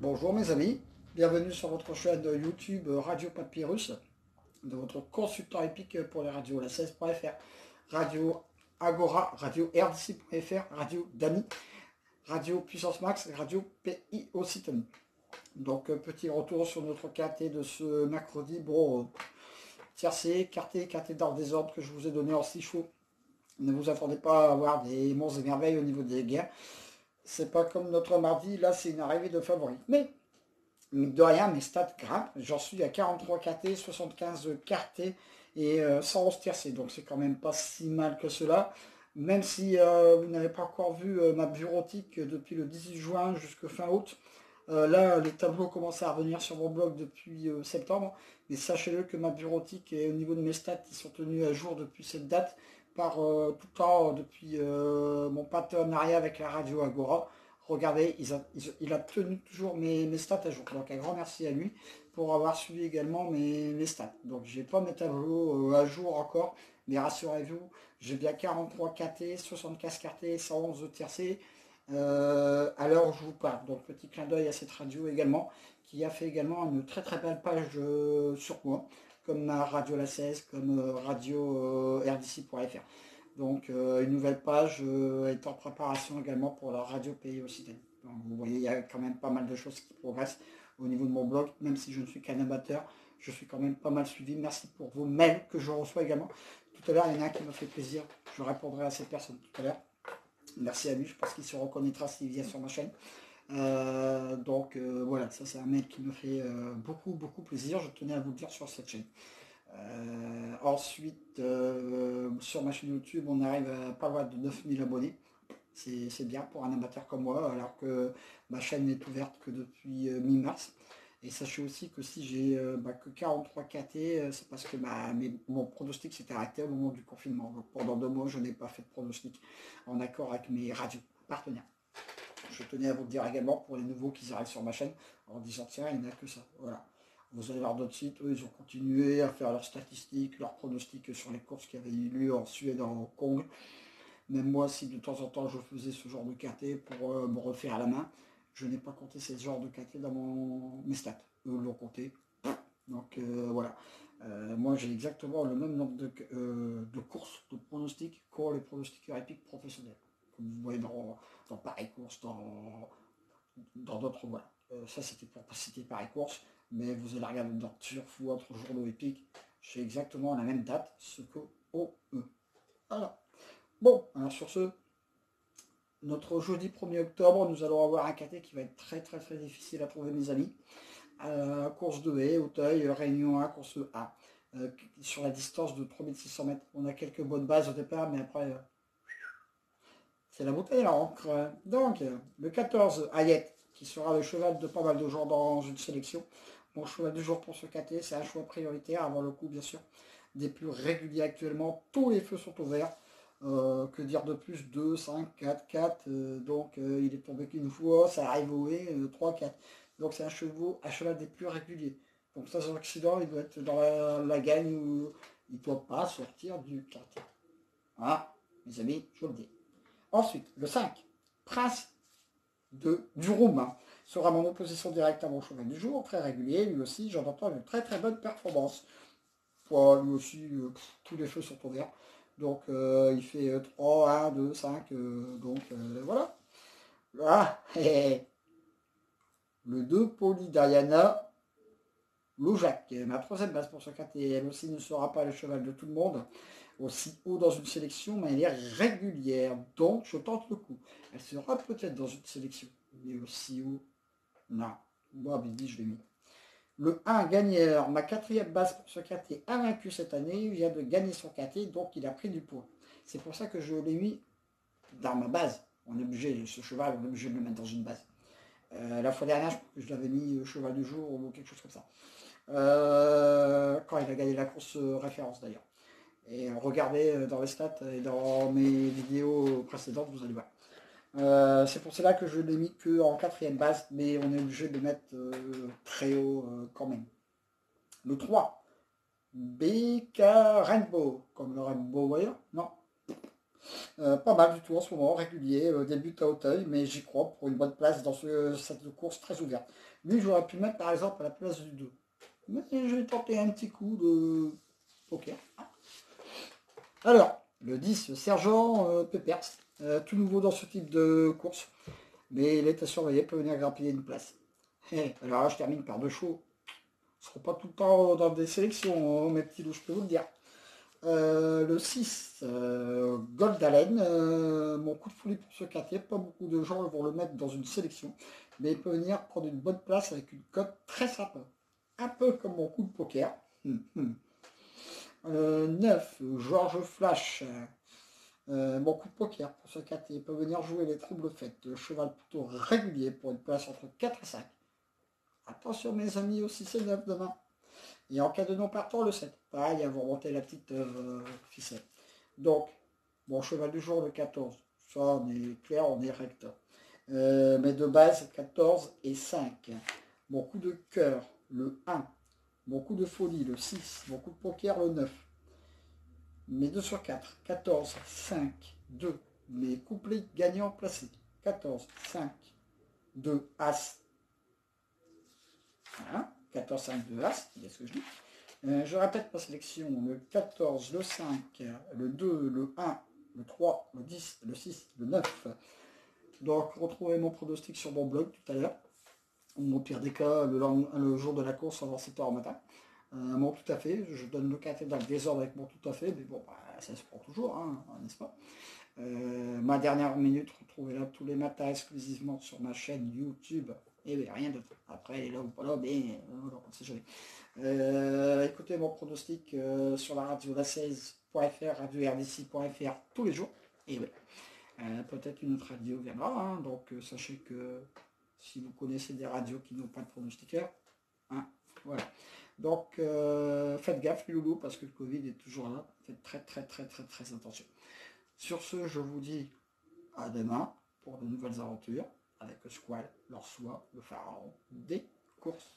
Bonjour mes amis, bienvenue sur votre chaîne YouTube Radio Papyrus, de votre consultant épique pour les radios, la 16.fr, Radio Agora, Radio RDC.fr, Radio Dami, Radio Puissance Max, Radio PI Occitanie. Donc petit retour sur notre KT de ce mercredi. Bon, tiercé, KT dans le désordre que je vous ai donné en 6 chevaux. Ne vous attendez pas à avoir des monts et merveilles au niveau des guerres. C'est pas comme notre mardi, là c'est une arrivée de favoris. Mais de rien, mes stats grimpent. J'en suis à 43 KT, 75 KT et 111 tiercés. Donc c'est quand même pas si mal que cela. Même si vous n'avez pas encore vu ma bureautique depuis le 18 juin jusqu'à fin août. Là, les tableaux commencent à revenir sur mon blog depuis septembre. Mais sachez-le que ma bureautique et au niveau de mes stats, ils sont tenus à jour depuis cette date par tout le temps depuis mon partenariat avec la radio Agora. Regardez, il a tenu toujours mes stats à jour. Donc un grand merci à lui pour avoir suivi également mes stats. Donc j'ai pas mes tableaux à jour encore, mais rassurez-vous, j'ai bien 43 KT, 75 KT, 111 tiercés à l'heure où je vous parle. Donc petit clin d'œil à cette radio également, qui a fait également une très très belle page sur moi, comme ma radio La 16, comme radio RDC.fr. Donc une nouvelle page est en préparation également pour la radio Pays Occitanie. Donc vous voyez, il y a quand même pas mal de choses qui progressent au niveau de mon blog, même si je ne suis qu'un amateur, je suis quand même pas mal suivi. Merci pour vos mails que je reçois également. Tout à l'heure, il y en a un qui m'a fait plaisir, je répondrai à cette personne tout à l'heure. Merci à lui, je pense qu'il se reconnaîtra s'il vient sur ma chaîne. Voilà, ça c'est un mail qui me fait beaucoup plaisir, je tenais à vous le dire sur cette chaîne. Ensuite, sur ma chaîne YouTube, on arrive à pas loin de 9000 abonnés. C'est bien pour un amateur comme moi, alors que ma chaîne n'est ouverte que depuis mi-mars. Et sachez aussi que si j'ai que 43 KT, c'est parce que mon pronostic s'était arrêté au moment du confinement. Donc pendant 2 mois, je n'ai pas fait de pronostic en accord avec mes radios partenaires. Je tenais à vous le dire également pour les nouveaux qui arrivent sur ma chaîne en disant tiens, il n'y a que ça. Voilà. Vous allez voir d'autres sites, eux ils ont continué à faire leurs statistiques, leurs pronostics sur les courses qui avaient eu lieu en Suède, en Hong Kong. Même moi, si de temps en temps je faisais ce genre de KT pour me refaire à la main, je n'ai pas compté ce genre de KT dans mes stats. Eux l'ont compté. Donc voilà. Moi j'ai exactement le même nombre de courses, de pronostics qu'ont les pronostiqueurs épiques professionnels. Comme vous voyez dans Paris Course, dans d'autres, voilà. Ça c'était pour pas citer Paris Course, mais vous allez regarder dans Turf ou autres journaux épiques, j'ai exactement la même date, ce que OE. Voilà. Bon, alors sur ce, notre jeudi 1er octobre, nous allons avoir un KT qui va être très difficile à trouver, mes amis. Course de haie, Auteuil, Réunion 1, course A. Sur la distance de 3600 mètres. On a quelques bonnes bases au départ, mais après, c'est la bouteille là encre. Donc, le 14, Hayette, qui sera le cheval de pas mal de jours dans une sélection. Mon cheval du jour pour ce KT, c'est un choix prioritaire, avant le coup, bien sûr. Des plus réguliers actuellement, tous les feux sont ouverts. Que dire de plus? 2, 5, 4, 4. Il est tombé qu'une fois, ça arrive au haie, 3, 4. Donc c'est un cheval des plus réguliers. Donc sans accident, il doit être dans la gagne où il ne doit pas sortir du quartier. Voilà, mes amis, je vous le dis. Ensuite, le 5, Prince du Roumain, sera mon opposition directe à mon cheval du jour, très régulier, lui aussi, j'en entends une très bonne performance. Lui aussi, tous les feux sont ouverts. Donc il fait 3, 1, 2, 5, voilà. Voilà. Le 2, Poli Diana Lojac, ma troisième base pour ce KT. Elle aussi ne sera pas le cheval de tout le monde, aussi haut dans une sélection, mais elle est régulière. Donc je tente le coup. Elle sera peut-être dans une sélection, mais aussi haut. Non. Moi, Bibi, je l'ai mis. Le 1, gagneur, ma quatrième base pour ce KT, invaincu cette année, il vient de gagner son KT, donc il a pris du poids. C'est pour ça que je l'ai mis dans ma base. On est obligé, ce cheval, on est obligé de le mettre dans une base. La fois dernière, je crois que je l'avais mis cheval du jour ou quelque chose comme ça. Quand il a gagné la course référence d'ailleurs. Et regardez dans les stats et dans mes vidéos précédentes, vous allez voir. C'est pour cela que je l'ai mis que en quatrième base, mais on est obligé de le mettre très haut quand même. Le 3, BK Rainbow, comme le Rainbow Warrior, non. Pas mal du tout en ce moment, régulier, débute à Auteuil, mais j'y crois pour une bonne place dans cette course très ouverte. Lui, j'aurais pu mettre par exemple à la place du 2. Mais je vais tenter un petit coup de poker. Alors, le 10, Sergent Pepers, tout nouveau dans ce type de course, mais il est à surveiller, peut venir grappiller une place. Alors là, je termine par deux chevaux. Ils ne seront pas tout le temps dans des sélections, mes petits loups, je peux vous le dire. Le 6, Gold Allen, mon coup de folie pour ce quartier, pas beaucoup de gens vont le mettre dans une sélection, mais il peut venir prendre une bonne place avec une cote très sympa. Un peu comme mon coup de poker. 9, George Flash, mon coup de poker pour ce quartier, il peut venir jouer les troubles faites, le cheval plutôt régulier pour une place entre 4 et 5. Attention mes amis au 6 et 9 demain. Et en cas de non partant, le 7. Pareil, à vous remonter la petite ficelle. Donc, bon, cheval du jour, le 14. Ça, on est clair, on est recteur. Mais de base, 14 et 5. Mon coup de cœur, le 1. Mon coup de folie, le 6. Mon coup de poker, le 9. Mes 2 sur 4. 14, 5, 2. Mes couplets gagnants placés. 14, 5, 2, As. Voilà. 14, 5, 2, As. C'est ce que je dis. Je répète ma sélection, le 14, le 5, le 2, le 1, le 3, le 10, le 6, le 9. Donc retrouvez mon pronostic sur mon blog tout à l'heure. Au pire des cas, le jour de la course avant 7h au matin. Mon tout à fait, je donne le café dans le désordre avec mon tout à fait, mais bon, bah, ça se prend toujours, hein, n'est-ce pas? Ma dernière minute, retrouvez-la tous les matins exclusivement sur ma chaîne YouTube. Et bien, rien d'autre. Après, là ou pas là, mais on sait jamais. Écoutez mon pronostic sur la radio la16.fr, radio-rdc.fr tous les jours. Et oui, peut-être une autre radio viendra. Hein, donc sachez que si vous connaissez des radios qui n'ont pas de pronostiqueur, hein, voilà. Donc faites gaffe les loulous parce que le Covid est toujours là. Faites très très très très très attention. Sur ce, je vous dis à demain pour de nouvelles aventures avec le Squall, l'Orsois, le Pharaon des courses.